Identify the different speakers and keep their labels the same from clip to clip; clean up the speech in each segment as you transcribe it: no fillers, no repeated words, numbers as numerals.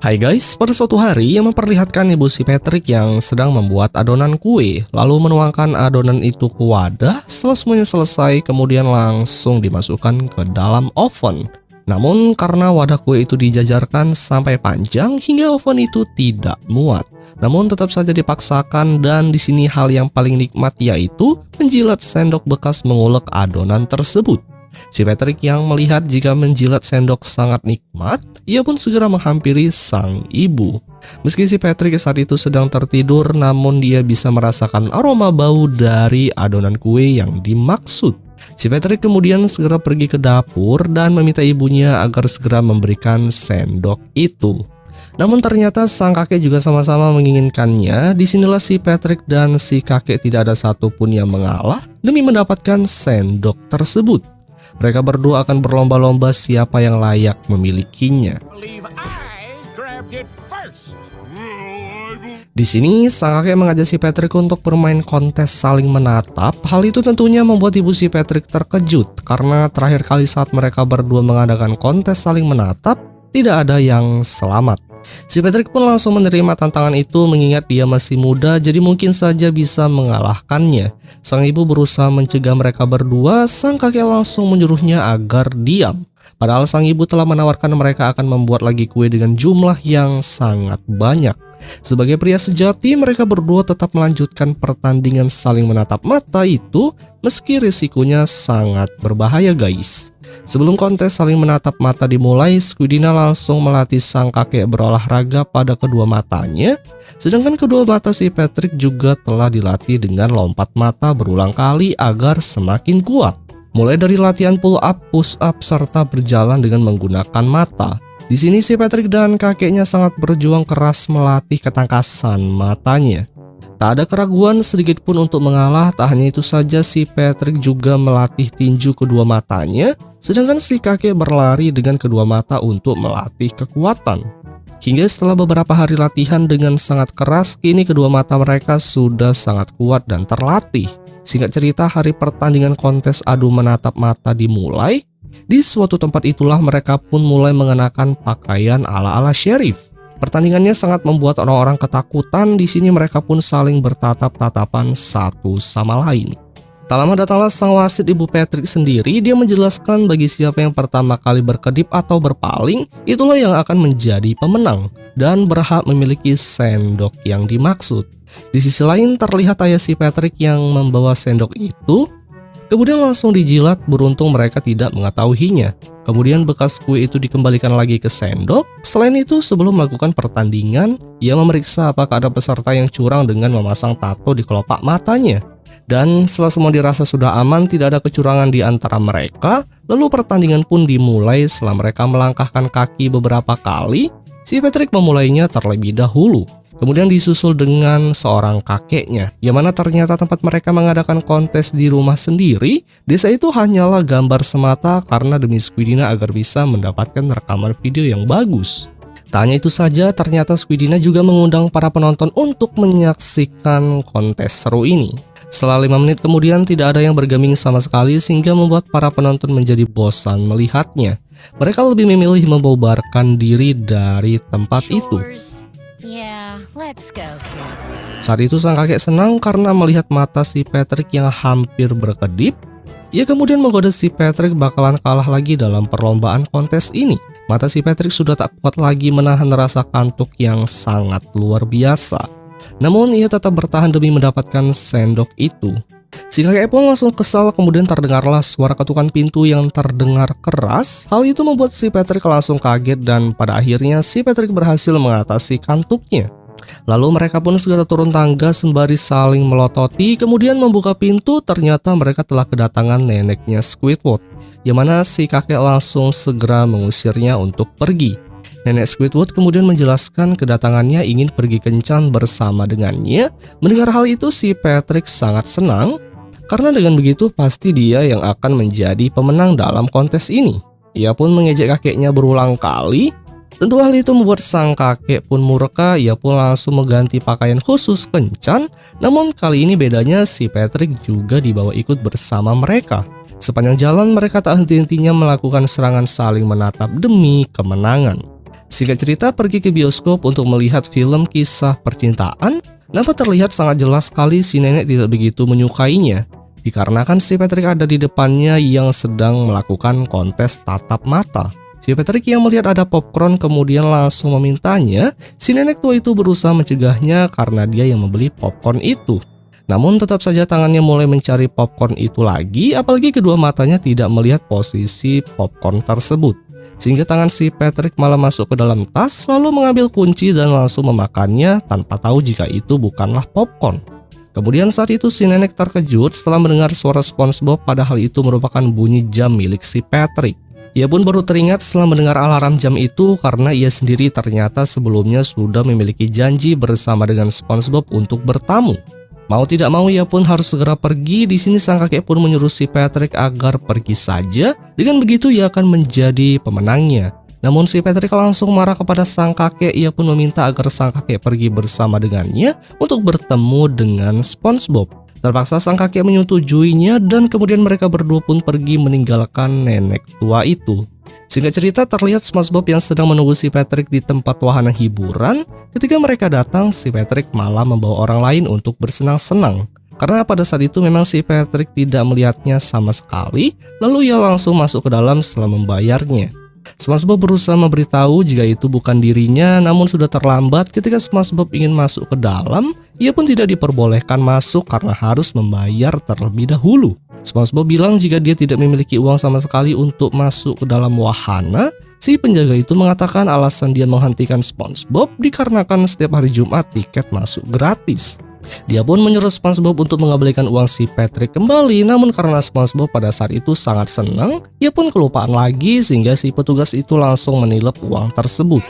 Speaker 1: Hai guys, pada suatu hari yang memperlihatkan ibu si Patrick yang sedang membuat adonan kue, lalu menuangkan adonan itu ke wadah. Setelah semuanya selesai, kemudian langsung dimasukkan ke dalam oven. Namun karena wadah kue itu dijajarkan sampai panjang hingga oven itu tidak muat. Namun tetap saja dipaksakan, dan di sini hal yang paling nikmat yaitu menjilat sendok bekas mengulek adonan tersebut. Si Patrick yang melihat jika menjilat sendok sangat nikmat, ia pun segera menghampiri sang ibu. Meski si Patrick saat itu sedang tertidur, namun dia bisa merasakan aroma bau dari adonan kue yang dimaksud. Si Patrick kemudian segera pergi ke dapur dan meminta ibunya agar segera memberikan sendok itu. Namun ternyata sang kakek juga sama-sama menginginkannya. Disinilah si Patrick dan si kakek tidak ada satupun yang mengalah demi mendapatkan sendok tersebut. Mereka berdua akan berlomba-lomba siapa yang layak memilikinya. Di sini sang kakek mengajak si Patrick untuk bermain kontes saling menatap. Hal itu tentunya membuat ibu si Patrick terkejut karena terakhir kali saat mereka berdua mengadakan kontes saling menatap, tidak ada yang selamat. Si Patrick pun langsung menerima tantangan itu mengingat dia masih muda, jadi mungkin saja bisa mengalahkannya. Sang ibu berusaha mencegah mereka berdua, sang kakek langsung menyuruhnya agar diam. Padahal sang ibu telah menawarkan mereka akan membuat lagi kue dengan jumlah yang sangat banyak. Sebagai pria sejati, mereka berdua tetap melanjutkan pertandingan saling menatap mata itu meski risikonya sangat berbahaya guys. Sebelum kontes saling menatap mata dimulai, Squidina langsung melatih sang kakek berolahraga pada kedua matanya. Sedangkan kedua mata si Patrick juga telah dilatih dengan lompat mata berulang kali agar semakin kuat. Mulai dari latihan pull up, push up, serta berjalan dengan menggunakan mata. Di sini si Patrick dan kakeknya sangat berjuang keras melatih ketangkasan matanya. Tak ada keraguan sedikit pun untuk mengalah. Tak hanya itu saja, si Patrick juga melatih tinju kedua matanya, sedangkan si kakek berlari dengan kedua mata untuk melatih kekuatan. Hingga setelah beberapa hari latihan dengan sangat keras, kini kedua mata mereka sudah sangat kuat dan terlatih. Singkat cerita, hari pertandingan kontes adu menatap mata dimulai. Di suatu tempat itulah mereka pun mulai mengenakan pakaian ala-ala sheriff. Pertandingannya sangat membuat orang-orang ketakutan. Di sini mereka pun saling bertatap-tatapan satu sama lain. Tak lama datanglah sang wasit ibu Patrick sendiri. Dia menjelaskan bagi siapa yang pertama kali berkedip atau berpaling, itulah yang akan menjadi pemenang dan berhak memiliki sendok yang dimaksud. Di sisi lain terlihat ayah si Patrick yang membawa sendok itu kemudian langsung dijilat. Beruntung mereka tidak mengetahuinya. Kemudian bekas kue itu dikembalikan lagi ke sendok. Selain itu, sebelum melakukan pertandingan, ia memeriksa apakah ada peserta yang curang dengan memasang tato di kelopak matanya. Dan setelah semua dirasa sudah aman, tidak ada kecurangan di antara mereka, lalu pertandingan pun dimulai. Setelah mereka melangkahkan kaki beberapa kali, si Patrick memulainya terlebih dahulu. Kemudian disusul dengan seorang kakeknya, yang mana ternyata tempat mereka mengadakan kontes di rumah sendiri. Desa itu hanyalah gambar semata karena demi Squidina agar bisa mendapatkan rekaman video yang bagus. Tak hanya itu saja, ternyata Squidina juga mengundang para penonton untuk menyaksikan kontes seru ini. Setelah 5 menit kemudian tidak ada yang bergeming sama sekali sehingga membuat para penonton menjadi bosan melihatnya. Mereka lebih memilih membubarkan diri dari tempat itu.
Speaker 2: Let's go, kids.
Speaker 1: Saat itu sang kakek senang karena melihat mata si Patrick yang hampir berkedip. Ia kemudian menggoda si Patrick bakalan kalah lagi dalam perlombaan kontes ini. Mata si Patrick sudah tak kuat lagi menahan rasa kantuk yang sangat luar biasa. Namun ia tetap bertahan demi mendapatkan sendok itu. Si kakek pun langsung kesal, kemudian terdengarlah suara ketukan pintu yang terdengar keras. Hal itu membuat si Patrick langsung kaget dan pada akhirnya si Patrick berhasil mengatasi kantuknya. Lalu mereka pun segera turun tangga sembari saling melototi. Kemudian membuka pintu, ternyata mereka telah kedatangan neneknya Squidward, yang mana si kakek langsung segera mengusirnya untuk pergi. Nenek Squidward kemudian menjelaskan kedatangannya ingin pergi kencan bersama dengannya. Mendengar hal itu si Patrick sangat senang, karena dengan begitu pasti dia yang akan menjadi pemenang dalam kontes ini. Ia pun mengejek kakeknya berulang kali. Tentu hal itu membuat sang kakek pun murka. Ia pun langsung mengganti pakaian khusus kencan. Namun kali ini bedanya si Patrick juga dibawa ikut bersama mereka. Sepanjang jalan mereka tak henti-hentinya melakukan serangan saling menatap demi kemenangan. Singkat cerita, pergi ke bioskop untuk melihat film kisah percintaan, nampak terlihat sangat jelas sekali si nenek tidak begitu menyukainya. Dikarenakan si Patrick ada di depannya yang sedang melakukan kontes tatap mata. Si Patrick yang melihat ada popcorn kemudian langsung memintanya, si nenek tua itu berusaha mencegahnya karena dia yang membeli popcorn itu. Namun tetap saja tangannya mulai mencari popcorn itu lagi, apalagi kedua matanya tidak melihat posisi popcorn tersebut. Sehingga tangan si Patrick malah masuk ke dalam tas, lalu mengambil kunci dan langsung memakannya tanpa tahu jika itu bukanlah popcorn. Kemudian saat itu si nenek terkejut setelah mendengar suara SpongeBob, padahal itu merupakan bunyi jam milik si Patrick. Ia pun baru teringat setelah mendengar alarm jam itu karena ia sendiri ternyata sebelumnya sudah memiliki janji bersama dengan SpongeBob untuk bertamu. Mau tidak mau ia pun harus segera pergi. Di sini sang kakek pun menyuruh si Patrick agar pergi saja. Dengan begitu ia akan menjadi pemenangnya. Namun si Patrick langsung marah kepada sang kakek. Ia pun meminta agar sang kakek pergi bersama dengannya untuk bertemu dengan SpongeBob. Terpaksa sang kakek menyetujuinya dan kemudian mereka berdua pun pergi meninggalkan nenek tua itu. Singkat cerita, terlihat SpongeBob yang sedang menunggu si Patrick di tempat wahana hiburan. Ketika mereka datang, si Patrick malah membawa orang lain untuk bersenang-senang. Karena pada saat itu memang si Patrick tidak melihatnya sama sekali, lalu ia langsung masuk ke dalam setelah membayarnya. SpongeBob berusaha memberitahu jika itu bukan dirinya, namun sudah terlambat. Ketika SpongeBob ingin masuk ke dalam, ia pun tidak diperbolehkan masuk karena harus membayar terlebih dahulu. SpongeBob bilang jika dia tidak memiliki uang sama sekali untuk masuk ke dalam wahana. Si penjaga itu mengatakan alasan dia menghentikan SpongeBob dikarenakan setiap hari Jumat tiket masuk gratis. Dia pun menyuruh SpongeBob untuk mengembalikan uang si Patrick kembali, namun karena SpongeBob pada saat itu sangat senang, ia pun kelupaan lagi sehingga si petugas itu langsung menilep uang tersebut.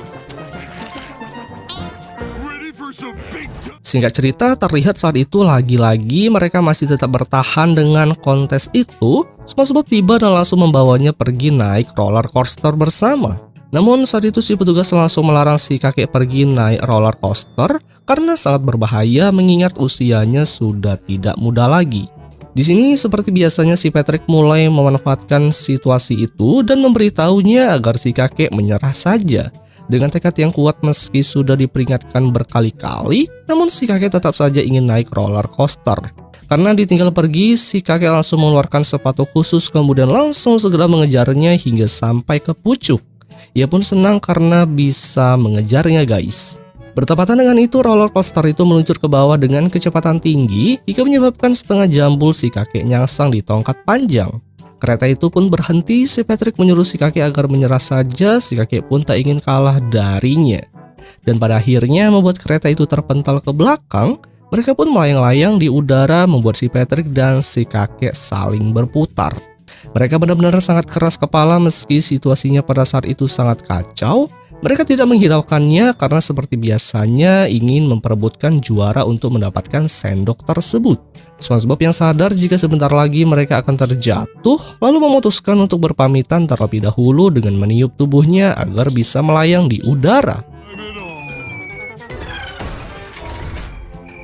Speaker 1: Singkat cerita, terlihat saat itu lagi-lagi mereka masih tetap bertahan dengan kontes itu. SpongeBob tiba dan langsung membawanya pergi naik roller coaster bersama. Namun saat itu si petugas langsung melarang si kakek pergi naik roller coaster karena sangat berbahaya mengingat usianya sudah tidak muda lagi. Di sini seperti biasanya si Patrick mulai memanfaatkan situasi itu dan memberitahunya agar si kakek menyerah saja. Dengan tekad yang kuat meski sudah diperingatkan berkali-kali, namun si kakek tetap saja ingin naik roller coaster. Karena ditinggal pergi, si kakek langsung mengeluarkan sepatu khusus kemudian langsung segera mengejarnya hingga sampai ke pucuk. Ia pun senang karena bisa mengejarnya guys. Bertepatan dengan itu, roller coaster itu meluncur ke bawah dengan kecepatan tinggi hingga menyebabkan setengah jambul si kakek nyangsang di tongkat panjang. Kereta itu pun berhenti, si Patrick menyuruh si kakek agar menyerah saja, si kakek pun tak ingin kalah darinya. Dan pada akhirnya membuat kereta itu terpental ke belakang, mereka pun melayang-layang di udara membuat si Patrick dan si kakek saling berputar. Mereka benar-benar sangat keras kepala meski situasinya pada saat itu sangat kacau. Mereka tidak menghiraukannya karena seperti biasanya ingin memperebutkan juara untuk mendapatkan sendok tersebut. SpongeBob yang sadar jika sebentar lagi mereka akan terjatuh, lalu memutuskan untuk berpamitan terlebih dahulu dengan meniup tubuhnya agar bisa melayang di udara.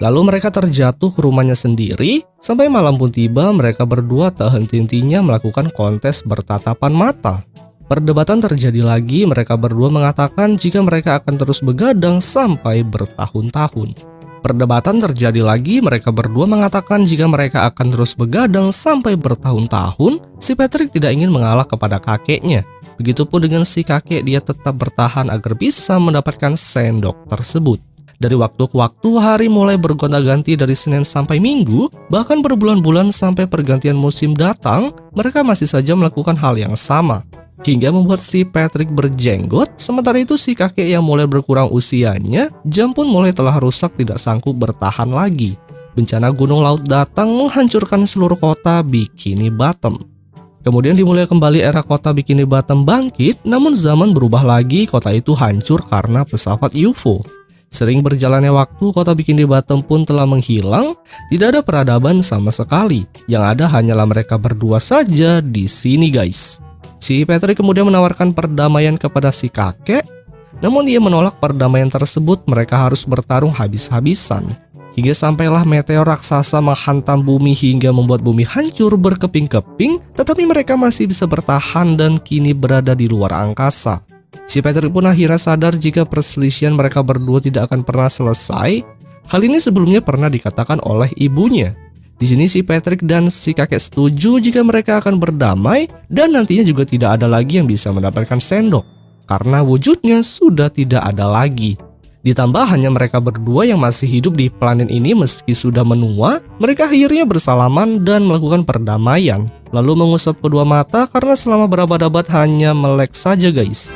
Speaker 1: Lalu mereka terjatuh ke rumahnya sendiri. Sampai malam pun tiba, mereka berdua tak henti-hentinya melakukan kontes bertatapan mata. Perdebatan terjadi lagi, mereka berdua mengatakan jika mereka akan terus begadang sampai bertahun-tahun. Perdebatan terjadi lagi, mereka berdua mengatakan jika mereka akan terus begadang sampai bertahun-tahun. Si Patrick tidak ingin mengalah kepada kakeknya. Begitupun dengan si kakek, dia tetap bertahan agar bisa mendapatkan sendok tersebut. Dari waktu ke waktu, hari mulai bergonta-ganti dari Senin sampai Minggu, bahkan berbulan-bulan sampai pergantian musim datang, mereka masih saja melakukan hal yang sama. Hingga membuat si Patrick berjenggot, sementara itu si kakek yang mulai berkurang usianya, jam pun mulai telah rusak tidak sanggup bertahan lagi. Bencana gunung laut datang menghancurkan seluruh kota Bikini Bottom. Kemudian dimulai kembali era kota Bikini Bottom bangkit, namun zaman berubah lagi, kota itu hancur karena pesawat UFO. Sering berjalannya waktu, kota Bikini Bottom pun telah menghilang, tidak ada peradaban sama sekali. Yang ada hanyalah mereka berdua saja di sini guys. Si Patrick kemudian menawarkan perdamaian kepada si kakek, namun dia menolak perdamaian tersebut, mereka harus bertarung habis-habisan. Hingga sampailah meteor raksasa menghantam bumi hingga membuat bumi hancur berkeping-keping, tetapi mereka masih bisa bertahan dan kini berada di luar angkasa. Si Patrick pun akhirnya sadar jika perselisihan mereka berdua tidak akan pernah selesai. Hal ini sebelumnya pernah dikatakan oleh ibunya. Di sini si Patrick dan si kakek setuju jika mereka akan berdamai dan nantinya juga tidak ada lagi yang bisa mendapatkan sendok karena wujudnya sudah tidak ada lagi. Ditambah hanya mereka berdua yang masih hidup di planet ini meski sudah menua, mereka akhirnya bersalaman dan melakukan perdamaian, lalu mengusap kedua mata karena selama berabad-abad hanya melek saja guys.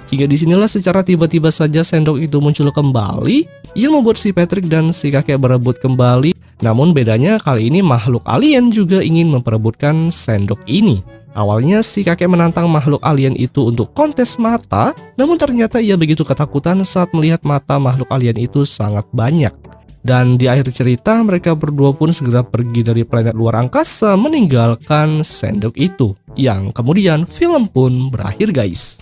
Speaker 1: Hingga disinilah secara tiba-tiba saja sendok itu muncul kembali, yang membuat si Patrick dan si kakek berebut kembali. Namun bedanya kali ini makhluk alien juga ingin memperebutkan sendok ini. Awalnya si kakek menantang makhluk alien itu untuk kontes mata, namun ternyata ia begitu ketakutan saat melihat mata makhluk alien itu sangat banyak. Dan di akhir cerita mereka berdua pun segera pergi dari planet luar angkasa meninggalkan sendok itu. Yang kemudian film pun berakhir guys.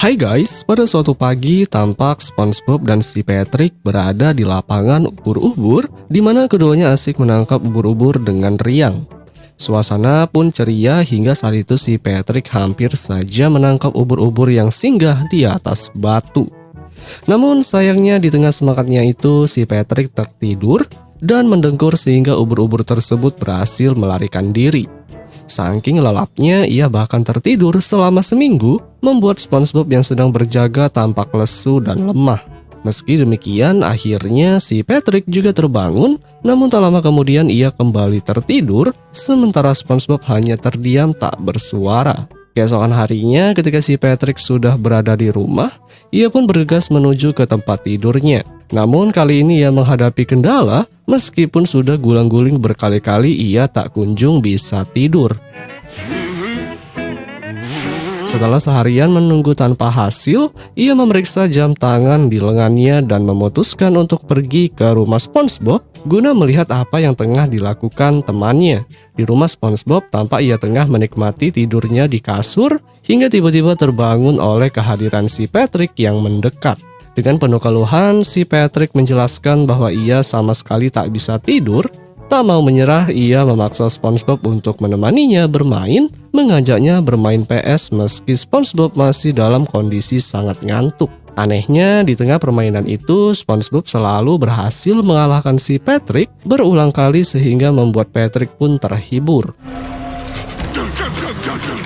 Speaker 1: Hai guys, pada suatu pagi tampak SpongeBob dan si Patrick berada di lapangan ubur-ubur di mana keduanya asik menangkap ubur-ubur dengan riang. Suasana pun ceria hingga saat itu si Patrick hampir saja menangkap ubur-ubur yang singgah di atas batu. Namun sayangnya di tengah semangatnya itu si Patrick tertidur dan mendengkur sehingga ubur-ubur tersebut berhasil melarikan diri. Saking lelapnya, ia bahkan tertidur selama seminggu, membuat SpongeBob yang sedang berjaga tampak lesu dan lemah. Meski demikian, akhirnya si Patrick juga terbangun, namun tak lama kemudian ia kembali tertidur, sementara SpongeBob hanya terdiam tak bersuara. Keesokan harinya, ketika si Patrick sudah berada di rumah, ia pun bergegas menuju ke tempat tidurnya. Namun kali ini ia menghadapi kendala, meskipun sudah gulang-guling berkali-kali ia tak kunjung bisa tidur. Setelah seharian menunggu tanpa hasil, ia memeriksa jam tangan di lengannya dan memutuskan untuk pergi ke rumah SpongeBob guna melihat apa yang tengah dilakukan temannya. Di rumah SpongeBob tampak ia tengah menikmati tidurnya di kasur hingga tiba-tiba terbangun oleh kehadiran si Patrick yang mendekat. Dengan penuh keluhan, si Patrick menjelaskan bahwa ia sama sekali tak bisa tidur. Tak mau menyerah, ia memaksa SpongeBob untuk menemaninya bermain, mengajaknya bermain PS meski SpongeBob masih dalam kondisi sangat ngantuk. Anehnya, di tengah permainan itu, SpongeBob selalu berhasil mengalahkan si Patrick berulang kali sehingga membuat Patrick pun terhibur.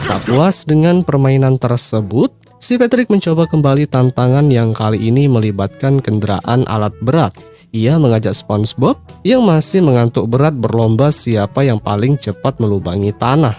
Speaker 1: Tak puas dengan permainan tersebut, si Patrick mencoba kembali tantangan yang kali ini melibatkan kendaraan alat berat. Ia mengajak SpongeBob yang masih mengantuk berat berlomba siapa yang paling cepat melubangi tanah.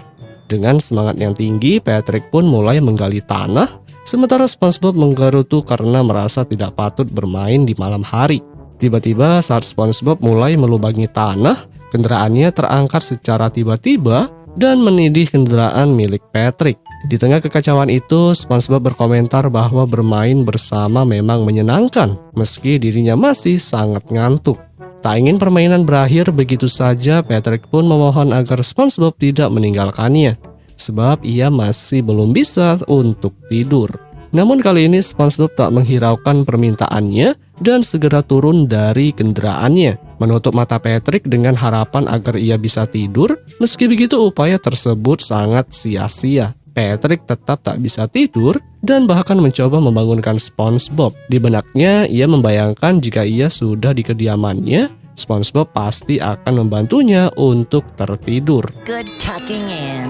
Speaker 1: Dengan semangat yang tinggi, Patrick pun mulai menggali tanah, sementara SpongeBob menggerutu karena merasa tidak patut bermain di malam hari. Tiba-tiba saat SpongeBob mulai melubangi tanah, kendaraannya terangkat secara tiba-tiba dan menindih kendaraan milik Patrick. Di tengah kekacauan itu, SpongeBob berkomentar bahwa bermain bersama memang menyenangkan, meski dirinya masih sangat ngantuk. Tak ingin permainan berakhir begitu saja, Patrick pun memohon agar SpongeBob tidak meninggalkannya, sebab ia masih belum bisa untuk tidur. Namun kali ini SpongeBob tak menghiraukan permintaannya dan segera turun dari kendaraannya, menutup mata Patrick dengan harapan agar ia bisa tidur. Meski begitu, upaya tersebut sangat sia-sia. Patrick tetap tak bisa tidur dan bahkan mencoba membangunkan SpongeBob. Di benaknya, ia membayangkan jika ia sudah di kediamannya, SpongeBob pasti akan membantunya untuk tertidur.
Speaker 2: Good tucking in.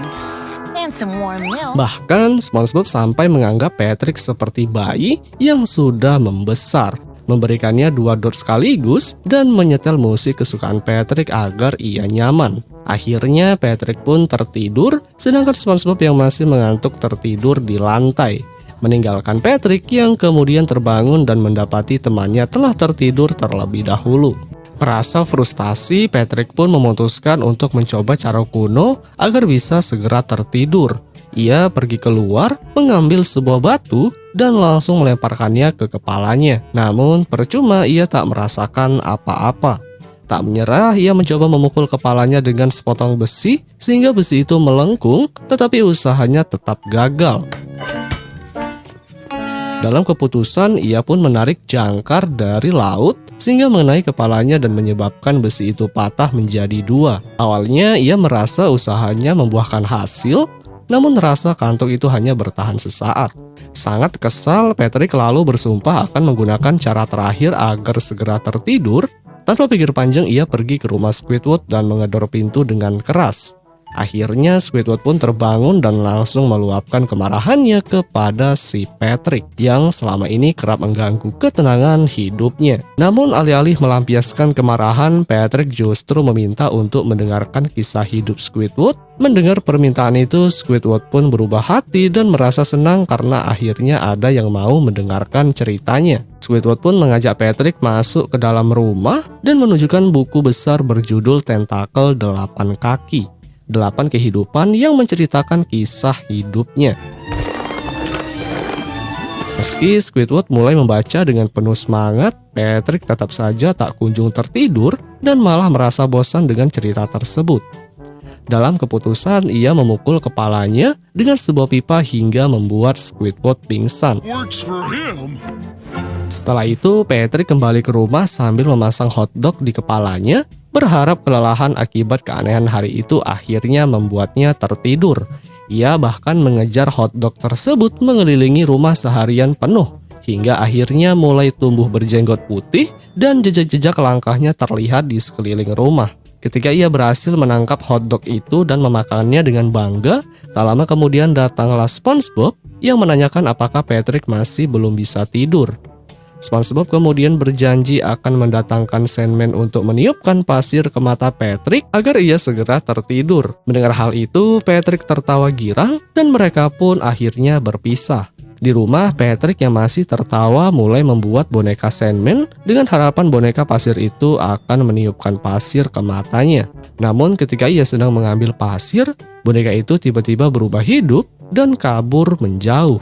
Speaker 2: And some warm milk.
Speaker 1: Bahkan, SpongeBob sampai menganggap Patrick seperti bayi yang sudah membesar, memberikannya 2 dot sekaligus dan menyetel musik kesukaan Patrick agar ia nyaman. Akhirnya Patrick pun tertidur, sedangkan SpongeBob yang masih mengantuk tertidur di lantai, meninggalkan Patrick yang kemudian terbangun dan mendapati temannya telah tertidur terlebih dahulu. Merasa frustasi, Patrick pun memutuskan untuk mencoba cara kuno agar bisa segera tertidur. Ia pergi keluar, mengambil sebuah batu, dan langsung melemparkannya ke kepalanya. Namun percuma, ia tak merasakan apa-apa. Tak menyerah, ia mencoba memukul kepalanya dengan sepotong besi, sehingga besi itu melengkung, tetapi usahanya tetap gagal. Dalam keputusan, ia pun menarik jangkar dari laut sehingga mengenai kepalanya dan menyebabkan besi itu patah menjadi dua. Awalnya ia merasa usahanya membuahkan hasil, namun rasa kantuk itu hanya bertahan sesaat. Sangat kesal, Patrick lalu bersumpah akan menggunakan cara terakhir agar segera tertidur. Tanpa pikir panjang, ia pergi ke rumah Squidward dan menggedor pintu dengan keras. Akhirnya Squidward pun terbangun dan langsung meluapkan kemarahannya kepada si Patrick yang selama ini kerap mengganggu ketenangan hidupnya. Namun alih-alih melampiaskan kemarahan, Patrick justru meminta untuk mendengarkan kisah hidup Squidward. Mendengar permintaan itu, Squidward pun berubah hati dan merasa senang karena akhirnya ada yang mau mendengarkan ceritanya. Squidward pun mengajak Patrick masuk ke dalam rumah dan menunjukkan buku besar berjudul Tentakel 8 Kaki. 8 kehidupan yang menceritakan kisah hidupnya. Meski Squidward mulai membaca dengan penuh semangat, Patrick tetap saja tak kunjung tertidur dan malah merasa bosan dengan cerita tersebut. Dalam keputusan, ia memukul kepalanya dengan sebuah pipa hingga membuat Squidward pingsan. Setelah itu, Patrick kembali ke rumah sambil memasang hotdog di kepalanya, berharap kelelahan akibat keanehan hari itu akhirnya membuatnya tertidur. Ia bahkan mengejar hotdog tersebut mengelilingi rumah seharian penuh, hingga akhirnya mulai tumbuh berjenggot putih dan jejak-jejak langkahnya terlihat di sekeliling rumah. Ketika ia berhasil menangkap hotdog itu dan memakannya dengan bangga, tak lama kemudian datanglah SpongeBob yang menanyakan apakah Patrick masih belum bisa tidur. SpongeBob kemudian berjanji akan mendatangkan Sandman untuk meniupkan pasir ke mata Patrick agar ia segera tertidur. Mendengar hal itu, Patrick tertawa girang dan mereka pun akhirnya berpisah. Di rumah, Patrick yang masih tertawa mulai membuat boneka Sandman dengan harapan boneka pasir itu akan meniupkan pasir ke matanya. Namun ketika ia sedang mengambil pasir, boneka itu tiba-tiba berubah hidup dan kabur menjauh.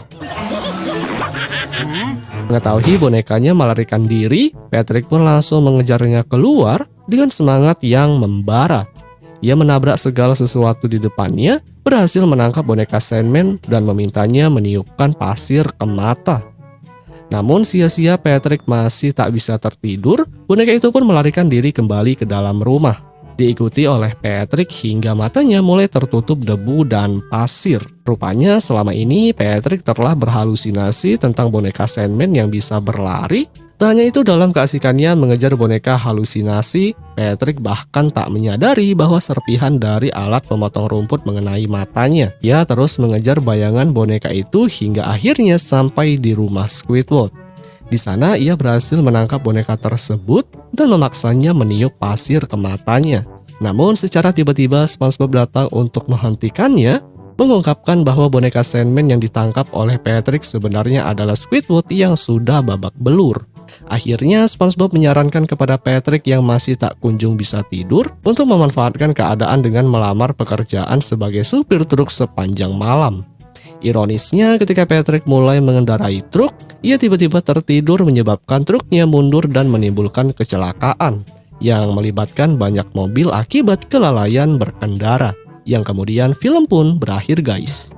Speaker 1: Mengetahui bonekanya melarikan diri, Patrick pun langsung mengejarnya keluar dengan semangat yang membara. Ia menabrak segala sesuatu di depannya, berhasil menangkap boneka Sandman dan memintanya meniupkan pasir ke mata. Namun sia-sia, Patrick masih tak bisa tertidur, boneka itu pun melarikan diri kembali ke dalam rumah. Diikuti oleh Patrick hingga matanya mulai tertutup debu dan pasir. Rupanya selama ini Patrick telah berhalusinasi tentang boneka Sandman yang bisa berlari. Tak hanya itu, dalam keasikannya mengejar boneka halusinasi, Patrick bahkan tak menyadari bahwa serpihan dari alat pemotong rumput mengenai matanya. Ia terus mengejar bayangan boneka itu hingga akhirnya sampai di rumah Squidward. Di sana ia berhasil menangkap boneka tersebut dan memaksanya meniup pasir ke matanya. Namun secara tiba-tiba SpongeBob datang untuk menghentikannya, mengungkapkan bahwa boneka Sandman yang ditangkap oleh Patrick sebenarnya adalah Squidward yang sudah babak belur. Akhirnya SpongeBob menyarankan kepada Patrick yang masih tak kunjung bisa tidur untuk memanfaatkan keadaan dengan melamar pekerjaan sebagai supir truk sepanjang malam. Ironisnya, ketika Patrick mulai mengendarai truk, ia tiba-tiba tertidur menyebabkan truknya mundur dan menimbulkan kecelakaan yang melibatkan banyak mobil akibat kelalaian berkendara. Yang kemudian film pun berakhir, guys.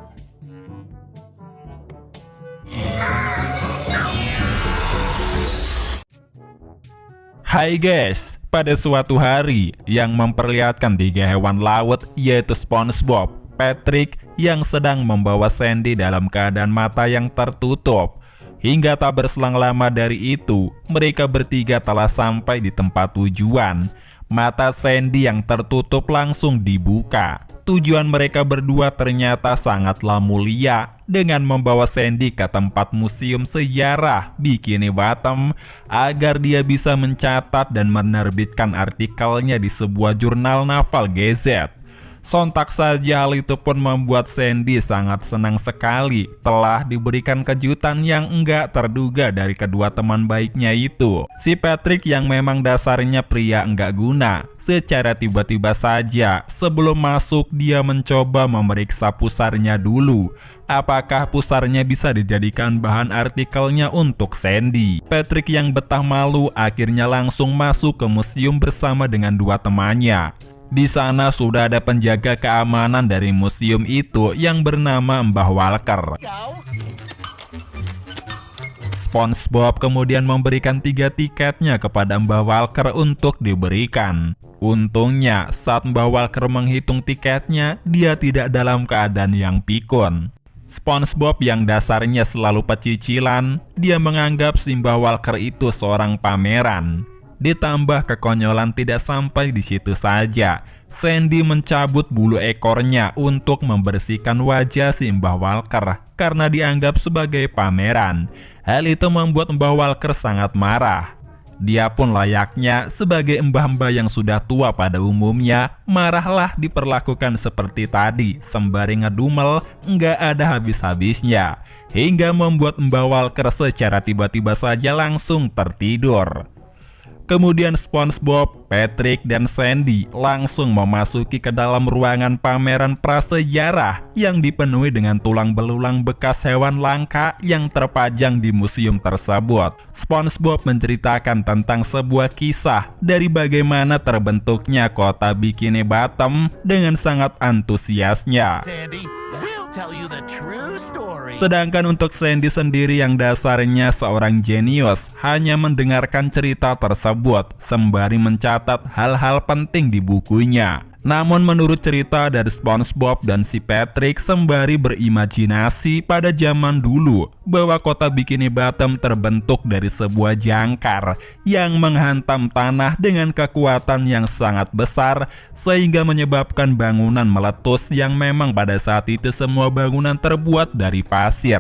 Speaker 3: Hai guys, pada suatu hari yang memperlihatkan 3 hewan laut yaitu SpongeBob, Patrick yang sedang membawa Sandy dalam keadaan mata yang tertutup. Hingga tak berselang lama dari itu, mereka bertiga telah sampai di tempat tujuan. Mata Sandy yang tertutup langsung dibuka. Tujuan mereka berdua ternyata sangatlah mulia, dengan membawa Sandy ke tempat museum sejarah Bikini Bottom agar dia bisa mencatat dan menerbitkan artikelnya di sebuah jurnal Naval Gazette. Sontak saja hal itu pun membuat Sandy sangat senang sekali telah diberikan kejutan yang enggak terduga dari kedua teman baiknya itu. Si Patrick yang memang dasarnya pria enggak guna, secara tiba-tiba saja sebelum masuk dia mencoba memeriksa pusarnya dulu. Apakah pusarnya bisa dijadikan bahan artikelnya untuk Sandy? Patrick yang betah malu akhirnya langsung masuk ke museum bersama dengan dua temannya. Di sana sudah ada penjaga keamanan dari museum itu yang bernama Mbah Walker. SpongeBob kemudian memberikan 3 tiketnya kepada Mbah Walker untuk diberikan. Untungnya saat Mbah Walker menghitung tiketnya, dia tidak dalam keadaan yang pikun. SpongeBob yang dasarnya selalu pecicilan, dia menganggap si Mbah Walker itu seorang pameran. Ditambah kekonyolan tidak sampai di situ saja, Sandy mencabut bulu ekornya untuk membersihkan wajah si Mbah Walker karena dianggap sebagai pameran. Hal itu membuat Mbah Walker sangat marah. Dia pun layaknya sebagai mbah-mbah yang sudah tua pada umumnya, marahlah diperlakukan seperti tadi, sembari ngedumel, nggak ada habis-habisnya. Hingga membuat Mbah Walker secara tiba-tiba saja langsung tertidur. Kemudian SpongeBob, Patrick, dan Sandy langsung memasuki ke dalam ruangan pameran prasejarah yang dipenuhi dengan tulang belulang bekas hewan langka yang terpajang di museum tersebut. SpongeBob menceritakan tentang sebuah kisah dari bagaimana terbentuknya kota Bikini Bottom dengan sangat antusiasnya.
Speaker 4: Sandy, we'll tell you the true story.
Speaker 3: Sedangkan untuk Sandy sendiri yang dasarnya seorang jenius, hanya mendengarkan cerita tersebut sembari mencatat hal-hal penting di bukunya. Namun menurut cerita dari SpongeBob dan si Patrick sembari berimajinasi pada zaman dulu bahwa kota Bikini Bottom terbentuk dari sebuah jangkar yang menghantam tanah dengan kekuatan yang sangat besar sehingga menyebabkan bangunan meletus yang memang pada saat itu semua bangunan terbuat dari pasir.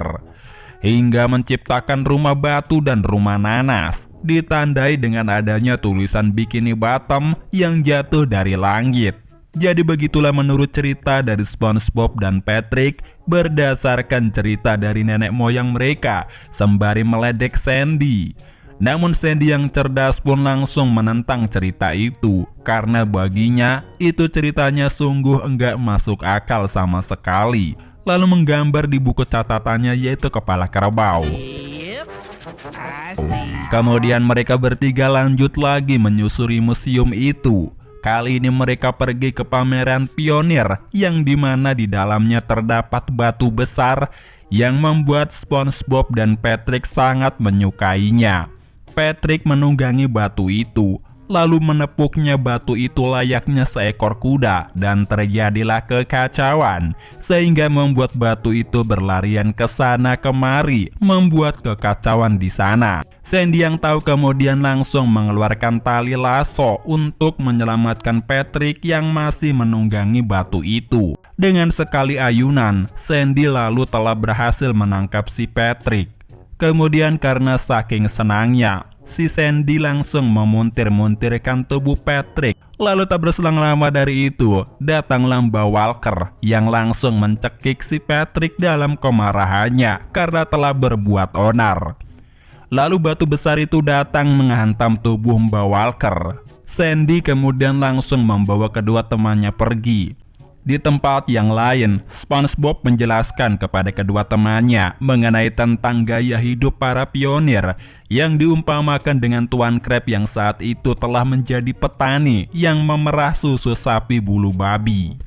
Speaker 3: Hingga menciptakan rumah batu dan rumah nanas, ditandai dengan adanya tulisan Bikini Bottom yang jatuh dari langit. Jadi begitulah menurut cerita dari SpongeBob dan Patrick berdasarkan cerita dari nenek moyang mereka sembari meledek Sandy. Namun Sandy yang cerdas pun langsung menentang cerita itu karena baginya itu ceritanya sungguh enggak masuk akal sama sekali. Lalu menggambar di buku catatannya yaitu kepala kerbau.
Speaker 4: Yep, I see.
Speaker 3: Kemudian mereka bertiga lanjut lagi menyusuri museum itu. Kali ini mereka pergi ke pameran pionir yang dimana di dalamnya terdapat batu besar yang membuat SpongeBob dan Patrick sangat menyukainya. Patrick menunggangi batu itu, lalu menepuknya batu itu layaknya seekor kuda dan terjadilah kekacauan sehingga membuat batu itu berlarian ke sana kemari, membuat kekacauan di sana. Sandy yang tahu kemudian langsung mengeluarkan tali lasso untuk menyelamatkan Patrick yang masih menunggangi batu itu. Dengan sekali ayunan, Sandy lalu telah berhasil menangkap si Patrick. Kemudian karena saking senangnya, si Sandy langsung memuntir-muntirkan tubuh Patrick. Lalu tak berselang lama dari itu, datanglah Mbah Walker yang langsung mencekik si Patrick dalam kemarahannya karena telah berbuat onar. Lalu batu besar itu datang menghantam tubuh Mbah Walker. Sandy kemudian langsung membawa kedua temannya pergi. Di tempat yang lain, SpongeBob menjelaskan kepada kedua temannya mengenai tentang gaya hidup para pionir yang diumpamakan dengan Tuan Crab yang saat itu telah menjadi petani yang memerah susu sapi bulu babi.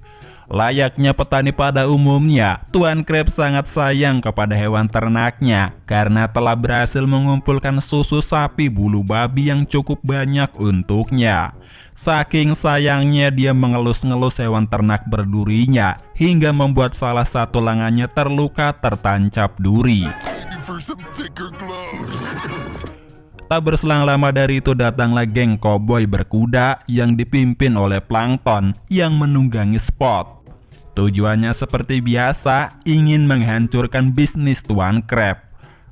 Speaker 3: Layaknya petani pada umumnya, Tuan Crab sangat sayang kepada hewan ternaknya karena telah berhasil mengumpulkan susu sapi bulu babi yang cukup banyak untuknya. Saking sayangnya dia mengelus-ngelus hewan ternak berdurinya hingga membuat salah satu lengannya terluka tertancap duri. Tak berselang lama dari itu datanglah geng koboi berkuda yang dipimpin oleh Plankton yang menunggangi Spot. Tujuannya seperti biasa ingin menghancurkan bisnis Tuan Crab.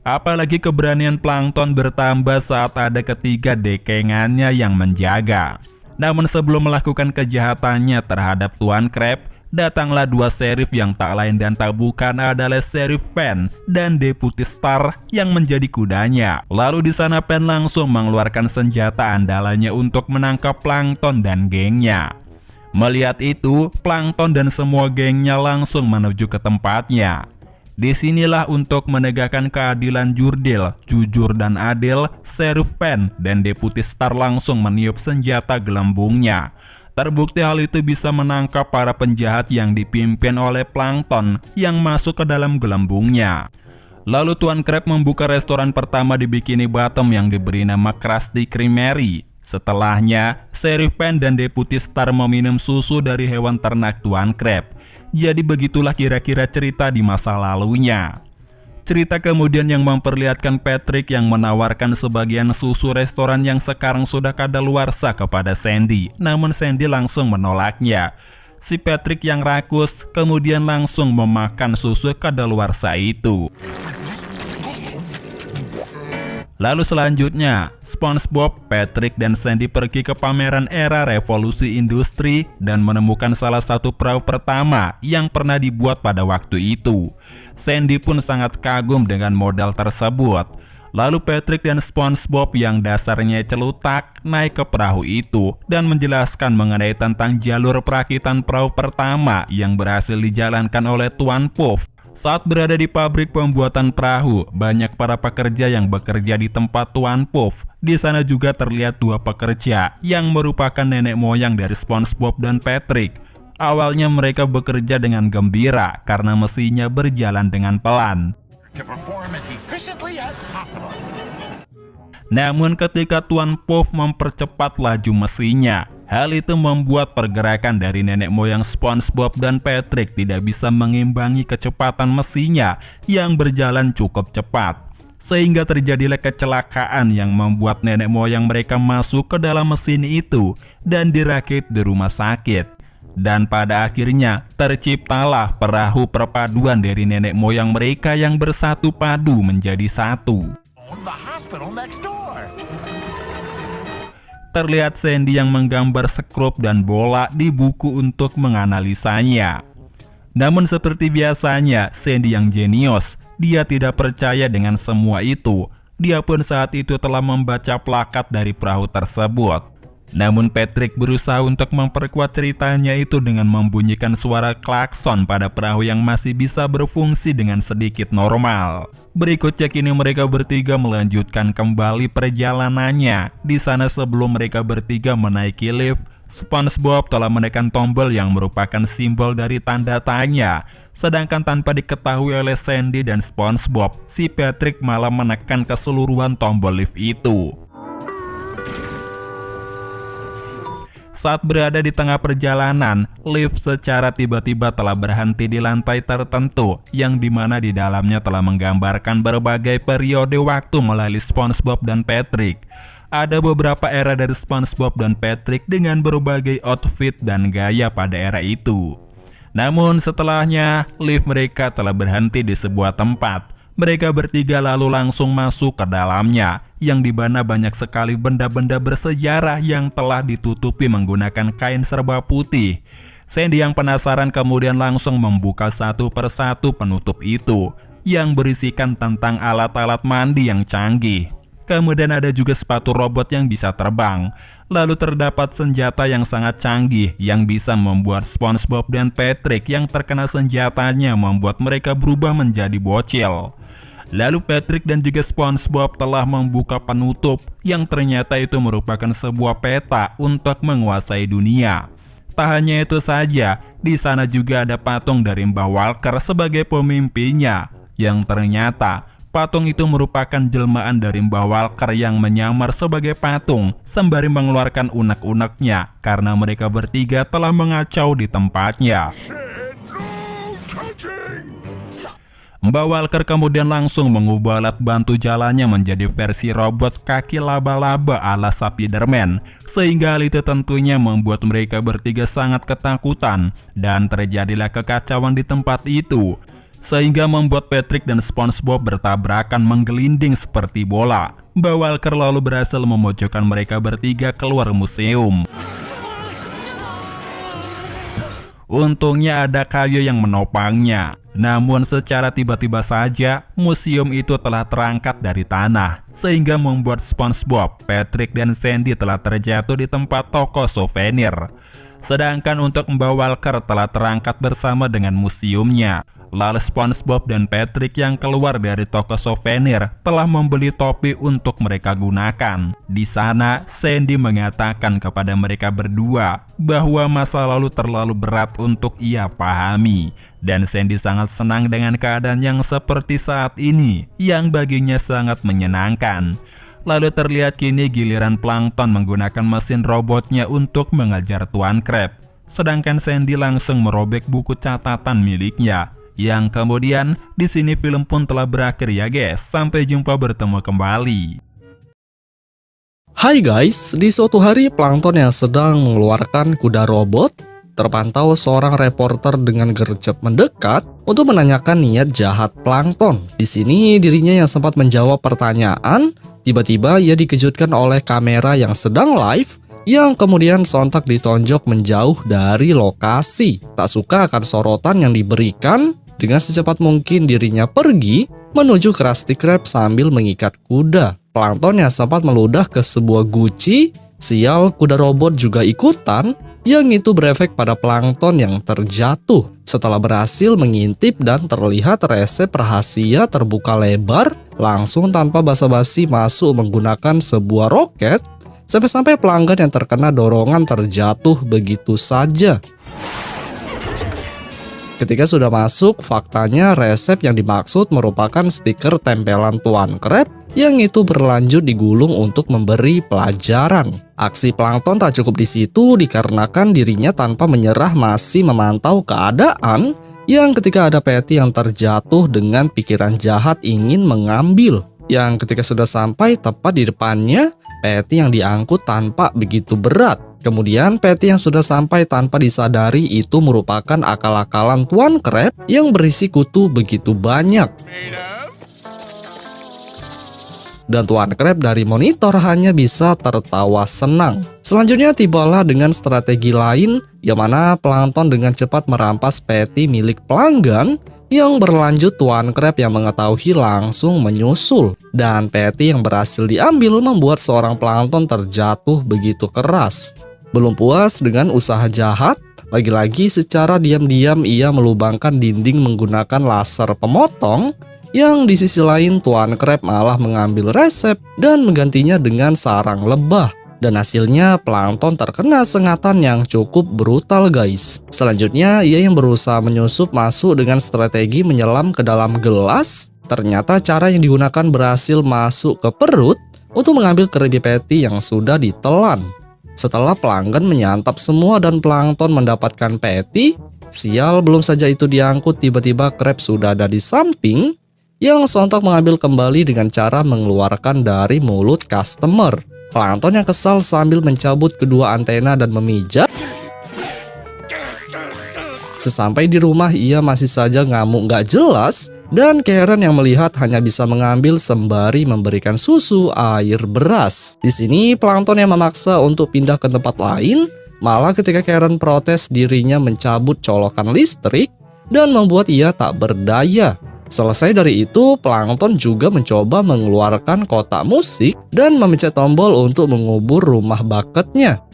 Speaker 3: Apalagi keberanian Plankton bertambah saat ada ketiga dekengannya yang menjaga. Namun sebelum melakukan kejahatannya terhadap Tuan Crab, datanglah dua sheriff yang tak lain dan tak bukan adalah Sheriff Pen dan Deputy Star yang menjadi kudanya. Lalu di sana Pen langsung mengeluarkan senjata andalannya untuk menangkap Plankton dan gengnya. Melihat itu, Plankton dan semua gengnya langsung menuju ke tempatnya. Disinilah untuk menegakkan keadilan jujur dan adil, Sheriff Pen dan Deputy Star langsung meniup senjata gelembungnya. Terbukti hal itu bisa menangkap para penjahat yang dipimpin oleh Plankton yang masuk ke dalam gelembungnya. Lalu Tuan Crab membuka restoran pertama di Bikini Bottom yang diberi nama Krusty Creamery. Setelahnya, Sheriff Pen dan Deputi Star meminum susu dari hewan ternak Tuan Crab. Jadi begitulah kira-kira cerita di masa lalunya. Cerita kemudian yang memperlihatkan Patrick yang menawarkan sebagian susu restoran yang sekarang sudah kadaluarsa kepada Sandy. Namun Sandy langsung menolaknya. Si Patrick yang rakus kemudian langsung memakan susu kadaluarsa itu. Lalu selanjutnya, SpongeBob, Patrick, dan Sandy pergi ke pameran era revolusi industri dan menemukan salah satu perahu pertama yang pernah dibuat pada waktu itu. Sandy pun sangat kagum dengan modal tersebut. Lalu Patrick dan SpongeBob yang dasarnya celutak naik ke perahu itu dan menjelaskan mengenai tentang jalur perakitan perahu pertama yang berhasil dijalankan oleh Tuan Puff. Saat berada di pabrik pembuatan perahu, banyak para pekerja yang bekerja di tempat Tuan Puff. Di sana juga terlihat dua pekerja yang merupakan nenek moyang dari SpongeBob dan Patrick. Awalnya mereka bekerja dengan gembira karena mesinnya berjalan dengan pelan.
Speaker 4: To perform as efficiently as possible.
Speaker 3: Namun ketika Tuan Puff mempercepat laju mesinnya, hal itu membuat pergerakan dari nenek moyang SpongeBob dan Patrick tidak bisa mengimbangi kecepatan mesinnya yang berjalan cukup cepat. Sehingga terjadilah kecelakaan yang membuat nenek moyang mereka masuk ke dalam mesin itu dan dirakit di rumah sakit. Dan pada akhirnya terciptalah perahu perpaduan dari nenek moyang mereka yang bersatu padu menjadi satu.
Speaker 4: The hospital next door.
Speaker 3: Terlihat Sandy yang menggambar skrup dan bola di buku untuk menganalisanya. Namun seperti biasanya, Sandy yang jenius, dia tidak percaya dengan semua itu. Dia pun saat itu telah membaca plakat dari perahu tersebut. Namun Patrick berusaha untuk memperkuat ceritanya itu dengan membunyikan suara klakson pada perahu yang masih bisa berfungsi dengan sedikit normal. Berikutnya kini mereka bertiga melanjutkan kembali perjalanannya. Di sana sebelum mereka bertiga menaiki lift, SpongeBob telah menekan tombol yang merupakan simbol dari tanda tanya. Sedangkan tanpa diketahui oleh Sandy dan SpongeBob, si Patrick malah menekan keseluruhan tombol lift itu. Saat berada di tengah perjalanan, lift secara tiba-tiba telah berhenti di lantai tertentu, yang dimana di dalamnya telah menggambarkan berbagai periode waktu melalui SpongeBob dan Patrick. Ada beberapa era dari SpongeBob dan Patrick dengan berbagai outfit dan gaya pada era itu. Namun setelahnya, lift mereka telah berhenti di sebuah tempat. Mereka bertiga lalu langsung masuk ke dalamnya, yang dimana banyak sekali benda-benda bersejarah yang telah ditutupi menggunakan kain serba putih. Sandy yang penasaran kemudian langsung membuka satu persatu penutup itu, yang berisikan tentang alat-alat mandi yang canggih. Kemudian ada juga sepatu robot yang bisa terbang. Lalu terdapat senjata yang sangat canggih yang bisa membuat SpongeBob dan Patrick yang terkena senjatanya membuat mereka berubah menjadi bocil. Lalu Patrick dan juga SpongeBob telah membuka penutup yang ternyata itu merupakan sebuah peta untuk menguasai dunia. Tak hanya itu saja, di sana juga ada patung dari Mbah Walker sebagai pemimpinnya, yang ternyata patung itu merupakan jelmaan dari Mbah Walker yang menyamar sebagai patung sembari mengeluarkan unek-uneknya karena mereka bertiga telah mengacau di tempatnya. Mbah Walker kemudian langsung mengubah alat bantu jalannya menjadi versi robot kaki laba-laba ala Spiderman, sehingga hal itu tentunya membuat mereka bertiga sangat ketakutan dan terjadilah kekacauan di tempat itu, sehingga membuat Patrick dan SpongeBob bertabrakan menggelinding seperti bola. Mbah Walker lalu berhasil memojokkan mereka bertiga keluar museum. Untungnya ada kayu yang menopangnya. Namun secara tiba-tiba saja, museum itu telah terangkat dari tanah, sehingga membuat SpongeBob, Patrick, dan Sandy telah terjatuh di tempat toko souvenir. Sedangkan untuk membawa Walker telah terangkat bersama dengan museumnya. Lalu SpongeBob dan Patrick yang keluar dari toko souvenir telah membeli topi untuk mereka gunakan. Di sana, Sandy mengatakan kepada mereka berdua bahwa masa lalu terlalu berat untuk ia pahami. Dan Sandy sangat senang dengan keadaan yang seperti saat ini, yang baginya sangat menyenangkan. Lalu terlihat kini giliran Plankton menggunakan mesin robotnya untuk mengejar Tuan Crab. Sedangkan Sandy langsung merobek buku catatan miliknya. Yang kemudian di sini film pun telah berakhir ya guys. Sampai jumpa, bertemu kembali.
Speaker 1: Hai guys, di suatu hari Plankton yang sedang mengeluarkan kuda robot, terpantau seorang reporter dengan gercep mendekat untuk menanyakan niat jahat Plankton. Di sini dirinya yang sempat menjawab pertanyaan, tiba-tiba ia dikejutkan oleh kamera yang sedang live yang kemudian sontak ditonjok menjauh dari lokasi. Tak suka akan sorotan yang diberikan, dengan secepat mungkin dirinya pergi menuju Krusty Krab sambil mengikat kuda. Plankton yang sempat meludah ke sebuah guci, sial kuda robot juga ikutan, yang itu berefek pada Plankton yang terjatuh. Setelah berhasil mengintip dan terlihat resep rahasia terbuka lebar, langsung tanpa basa-basi masuk menggunakan sebuah roket, sampai-sampai pelanggan yang terkena dorongan terjatuh begitu saja. Ketika sudah masuk, faktanya resep yang dimaksud merupakan stiker tempelan Tuan Crab yang itu berlanjut digulung untuk memberi pelajaran. Aksi Plankton tak cukup di situ dikarenakan dirinya tanpa menyerah masih memantau keadaan yang ketika ada Patty yang terjatuh dengan pikiran jahat ingin mengambil. Yang ketika sudah sampai tepat di depannya, Patty yang diangkut tanpa begitu berat. Kemudian Patty yang sudah sampai tanpa disadari itu merupakan akal-akalan Tuan Crab yang berisi kutu begitu banyak. Dan Tuan Crab dari monitor hanya bisa tertawa senang. Selanjutnya tibalah dengan strategi lain, yang mana Plankton dengan cepat merampas Patty milik pelanggan, yang berlanjut Tuan Crab yang mengetahui langsung menyusul. Dan Patty yang berhasil diambil membuat seorang Plankton terjatuh begitu keras. Belum puas dengan usaha jahat, lagi-lagi secara diam-diam ia melubangkan dinding menggunakan laser pemotong, yang di sisi lain Tuan Crab malah mengambil resep dan menggantinya dengan sarang lebah. Dan hasilnya Plankton terkena sengatan yang cukup brutal guys. Selanjutnya ia yang berusaha menyusup masuk dengan strategi menyelam ke dalam gelas. Ternyata cara yang digunakan berhasil masuk ke perut untuk mengambil Krabby Patty yang sudah ditelan. Setelah pelanggan menyantap semua dan Plankton mendapatkan Patty, sial belum saja itu diangkut tiba-tiba Crab sudah ada di samping, yang sontak mengambil kembali dengan cara mengeluarkan dari mulut customer. Plankton yang kesal sambil mencabut kedua antena dan memijat. Sesampai di rumah ia masih saja ngamuk gak jelas, dan Karen yang melihat hanya bisa mengambil sembari memberikan susu air beras. Di sini Plankton yang memaksa untuk pindah ke tempat lain, malah ketika Karen protes dirinya mencabut colokan listrik dan membuat ia tak berdaya. Selesai dari itu, Plankton juga mencoba mengeluarkan kotak musik dan memencet tombol untuk mengubur rumah bucketnya.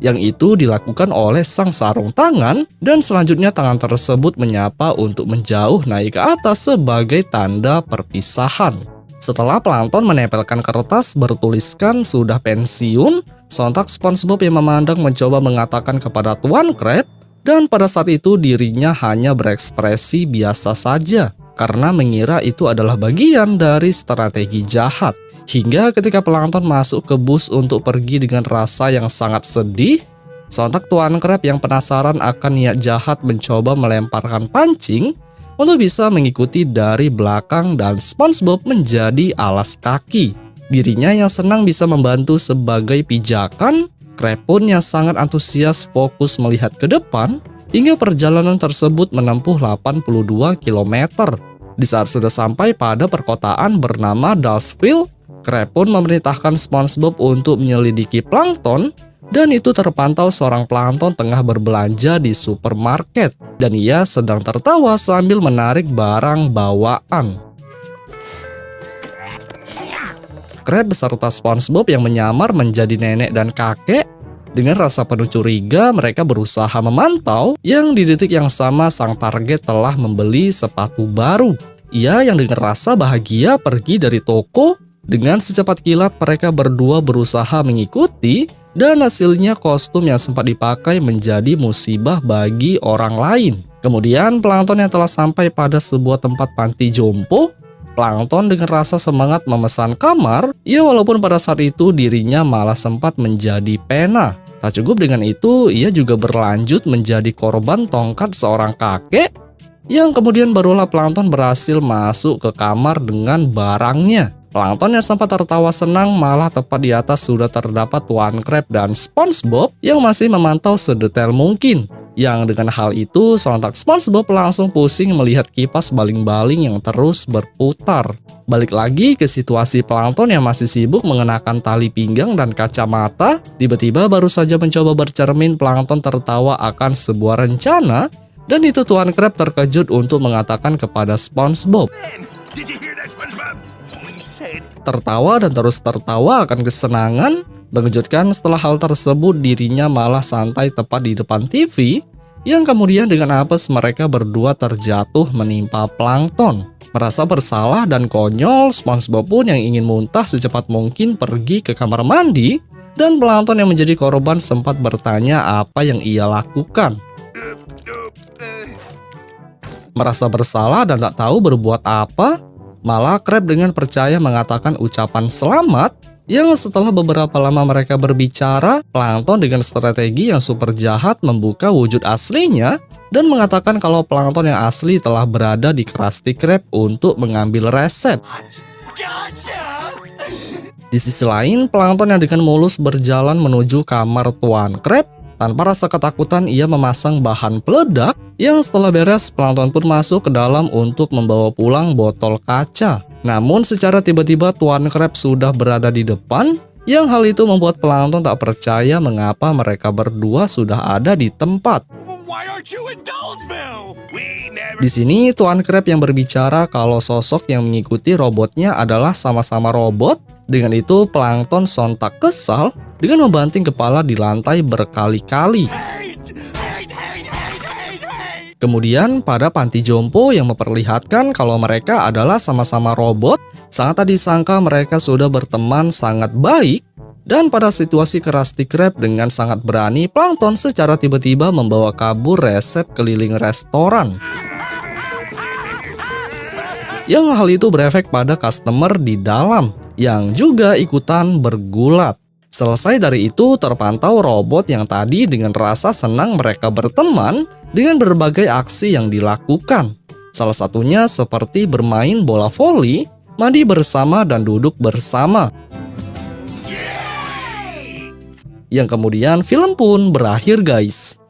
Speaker 1: Yang itu dilakukan oleh sang sarung tangan, dan selanjutnya tangan tersebut menyapa untuk menjauh naik ke atas sebagai tanda perpisahan. Setelah Plankton menempelkan kertas bertuliskan sudah pensiun, sontak SpongeBob yang memandang mencoba mengatakan kepada Tuan Crab, dan pada saat itu dirinya hanya berekspresi biasa saja karena mengira itu adalah bagian dari strategi jahat. Hingga ketika Plankton masuk ke bus untuk pergi dengan rasa yang sangat sedih, sontak Tuan Crab yang penasaran akan niat jahat mencoba melemparkan pancing untuk bisa mengikuti dari belakang dan SpongeBob menjadi alas kaki. Dirinya yang senang bisa membantu sebagai pijakan, Crab pun yang sangat antusias fokus melihat ke depan hingga perjalanan tersebut menempuh 82 km. Di saat sudah sampai pada perkotaan bernama Dulceville, Crab pun memerintahkan SpongeBob untuk menyelidiki Plankton, dan itu terpantau seorang Plankton tengah berbelanja di supermarket dan ia sedang tertawa sambil menarik barang bawaan. Krab beserta SpongeBob yang menyamar menjadi nenek dan kakek. Dengan rasa penuh curiga, mereka berusaha memantau yang di detik yang sama sang target telah membeli sepatu baru. Ia yang dengan rasa bahagia pergi dari toko. Dengan secepat kilat mereka berdua berusaha mengikuti, dan hasilnya kostum yang sempat dipakai menjadi musibah bagi orang lain. Kemudian Plankton yang telah sampai pada sebuah tempat panti jompo. Plankton dengan rasa semangat memesan kamar, ya walaupun pada saat itu dirinya malah sempat menjadi pena. Tak cukup dengan itu, ia juga berlanjut menjadi korban tongkat seorang kakek, yang kemudian barulah Plankton berhasil masuk ke kamar dengan barangnya. Plankton yang sempat tertawa senang malah tepat di atas sudah terdapat Tuan Crab dan SpongeBob yang masih memantau sedetail mungkin. Yang dengan hal itu, sontak SpongeBob langsung pusing melihat kipas baling-baling yang terus berputar. Balik lagi ke situasi Plankton yang masih sibuk mengenakan tali pinggang dan kacamata. Tiba-tiba baru saja mencoba bercermin, Plankton tertawa akan sebuah rencana. Dan itu Tuan Crab terkejut untuk mengatakan kepada SpongeBob.
Speaker 4: Did you hear that, SpongeBob? He said
Speaker 1: Tertawa dan terus tertawa akan kesenangan. Mengejutkan setelah hal tersebut dirinya malah santai tepat di depan TV, yang kemudian dengan apes mereka berdua terjatuh menimpa Plankton. Merasa bersalah dan konyol, SpongeBob pun yang ingin muntah secepat mungkin pergi ke kamar mandi, dan Plankton yang menjadi korban sempat bertanya apa yang ia lakukan. Merasa bersalah dan tak tahu berbuat apa, malah Crab dengan percaya mengatakan ucapan selamat. Yang setelah beberapa lama mereka berbicara, Plankton dengan strategi yang super jahat membuka wujud aslinya dan mengatakan kalau Plankton yang asli telah berada di Krusty Krab untuk mengambil resep. Di sisi lain, Plankton yang dengan mulus berjalan menuju kamar Tuan Crab. Tanpa rasa ketakutan, ia memasang bahan peledak yang setelah beres, Plankton pun masuk ke dalam untuk membawa pulang botol kaca. Namun secara tiba-tiba Tuan Crab sudah berada di depan, yang hal itu membuat Plankton tak percaya mengapa mereka berdua sudah ada di tempat.
Speaker 4: why aren't you in Dolesville? We never
Speaker 1: Di sini Tuan Crab yang berbicara kalau sosok yang mengikuti robotnya adalah sama-sama robot. Dengan itu Plankton sontak kesal dengan membanting kepala di lantai berkali-kali. Kemudian pada panti jompo yang memperlihatkan kalau mereka adalah sama-sama robot, sangat tak disangka mereka sudah berteman sangat baik. Dan pada situasi Krusty Krab dengan sangat berani, Plankton secara tiba-tiba membawa kabur resep keliling restoran. Yang hal itu berefek pada customer di dalam, yang juga ikutan bergulat. Selesai dari itu, terpantau robot yang tadi dengan rasa senang mereka berteman dengan berbagai aksi yang dilakukan. Salah satunya seperti bermain bola voli, mandi bersama, dan duduk bersama. Yang kemudian film pun berakhir, guys.